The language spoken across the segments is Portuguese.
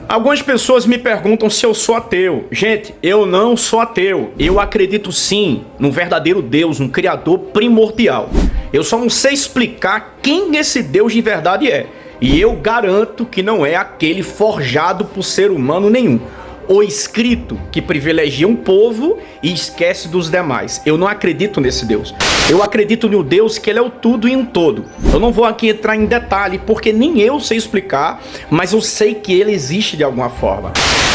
Algumas pessoas me perguntam se eu sou ateu. Gente, eu não sou ateu. Eu acredito sim no verdadeiro Deus, no Criador primordial. Eu só não sei explicar quem esse Deus de verdade é. E eu garanto que não é aquele forjado por ser humano nenhum. O escrito que privilegia um povo e esquece dos demais. Eu não acredito nesse Deus. Eu acredito no Deus que ele é o tudo e um todo. Eu não vou aqui entrar em detalhe porque nem eu sei explicar, mas eu sei que ele existe de alguma forma.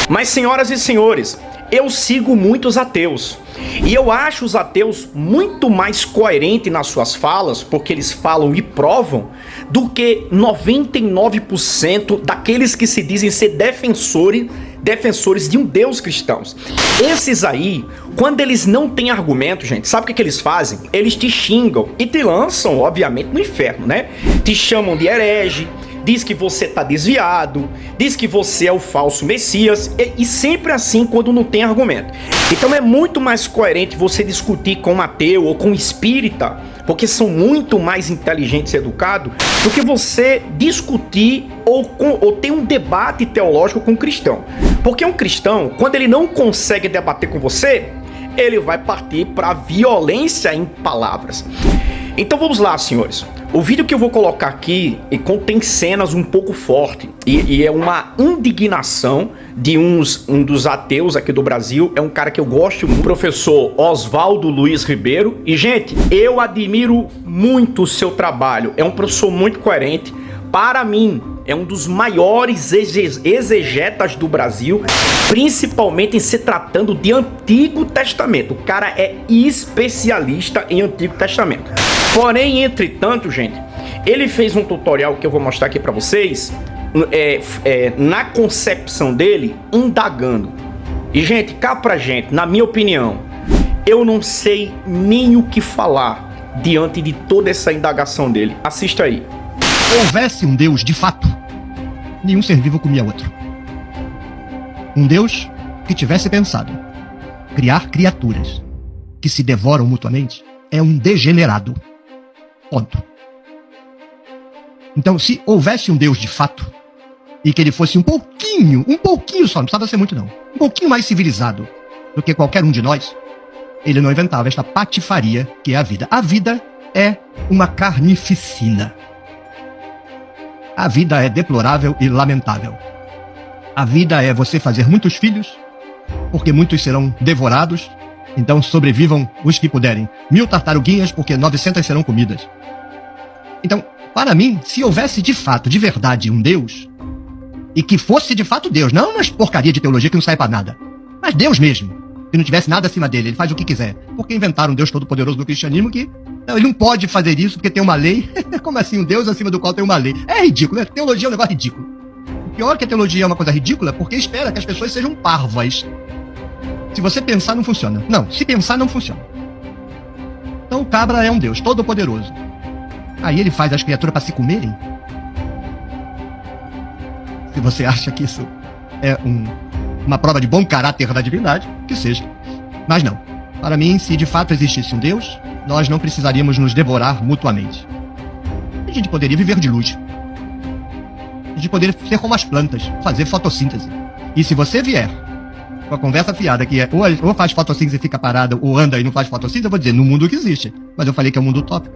Mas, senhoras e senhores, eu sigo muitos ateus. E eu acho os ateus muito mais coerentes nas suas falas, porque eles falam e provam, do que 99% daqueles que se dizem ser defensores de um Deus cristãos. Esses aí, quando eles não têm argumento, gente, sabe o que eles fazem? Eles te xingam e te lançam, obviamente, no inferno, né? Te chamam de herege, diz que você tá desviado, diz que você é o falso Messias, e sempre assim quando não tem argumento. Então é muito mais coerente você discutir com um ateu ou com um espírita, porque são muito mais inteligentes e educados, do que você discutir ou ter um debate teológico com um cristão. Porque um cristão, quando ele não consegue debater com você, ele vai partir para a violência em palavras. Então vamos lá, senhores. O vídeo que eu vou colocar aqui contém cenas um pouco fortes e é uma indignação de um dos ateus aqui do Brasil. É um cara que eu gosto muito, o professor Oswaldo Luiz Ribeiro. E, gente, eu admiro muito o seu trabalho. É um professor muito coerente. Para mim, é um dos maiores exegetas do Brasil, principalmente em se tratando de Antigo Testamento. O cara é especialista em Antigo Testamento. Porém, entretanto, gente, ele fez um tutorial que eu vou mostrar aqui para vocês, na concepção dele, indagando. E, gente, cá pra gente, na minha opinião, eu não sei nem o que falar diante de toda essa indagação dele. Assista aí. Se houvesse um Deus de fato, nenhum ser vivo comia outro. Um Deus que tivesse pensado criar criaturas que se devoram mutuamente é um degenerado. Ponto. Então, se houvesse um Deus de fato, e que ele fosse um pouquinho só, não precisava ser muito não, um pouquinho mais civilizado do que qualquer um de nós, ele não inventava esta patifaria que é a vida. A vida é uma carnificina. A vida é deplorável e lamentável. A vida é você fazer muitos filhos, porque muitos serão devorados, então sobrevivam os que puderem. 1000 tartaruguinhas, porque 900 serão comidas. Então, para mim, se houvesse de fato, de verdade, um Deus, e que fosse de fato Deus, não umas porcaria de teologia que não sai pra nada, mas Deus mesmo, que não tivesse nada acima dele, ele faz o que quiser. Porque inventaram um Deus todo-poderoso do cristianismo que não, ele não pode fazer isso porque tem uma lei. Como assim, um Deus acima do qual tem uma lei? É ridículo, né? Teologia é um negócio ridículo. O pior que a teologia é uma coisa ridícula é porque espera que as pessoas sejam parvas. Se você pensar, não funciona. Não, se pensar, não funciona. Então o cabra é um Deus todo-poderoso. Aí ele faz as criaturas para se comerem? Se você acha que isso é uma prova de bom caráter da divindade, que seja. Mas não. Para mim, se de fato existisse um Deus, nós não precisaríamos nos devorar mutuamente. A gente poderia viver de luz. A gente poderia ser como as plantas, fazer fotossíntese. E se você vier com a conversa fiada que é ou faz fotossíntese e fica parada, ou anda e não faz fotossíntese, eu vou dizer, no mundo que existe. Mas eu falei que é um mundo utópico.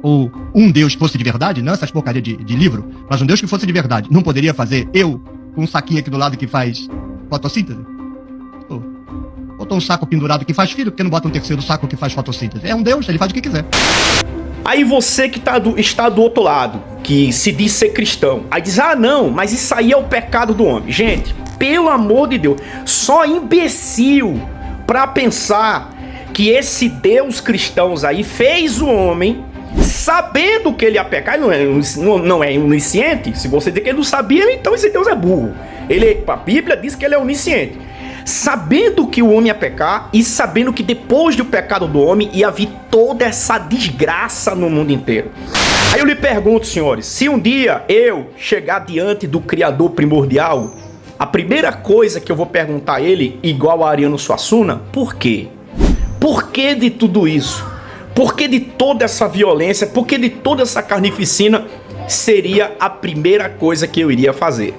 Ou um Deus que fosse de verdade, não essas porcarias de livro, mas um Deus que fosse de verdade, não poderia fazer eu com um saquinho aqui do lado que faz fotossíntese? Botou um saco pendurado que faz filho, porque não bota um terceiro saco que faz fotossíntese? É um Deus, ele faz o que quiser. Aí você que está do outro lado, que se diz ser cristão, aí diz, ah não, mas isso aí é o pecado do homem. Gente, pelo amor de Deus, só imbecil pra pensar que esse Deus cristãos aí fez o homem sabendo que ele ia pecar. Não é onisciente. Se você dizer que ele não sabia, então esse Deus é burro. A Bíblia diz que ele é onisciente. Sabendo que o homem ia pecar e sabendo que depois do pecado do homem ia vir toda essa desgraça no mundo inteiro. Aí eu lhe pergunto, senhores, se um dia eu chegar diante do Criador primordial, a primeira coisa que eu vou perguntar a ele, igual a Ariano Suassuna, por quê? Por que de tudo isso? Por que de toda essa violência? Por que de toda essa carnificina? Seria a primeira coisa que eu iria fazer.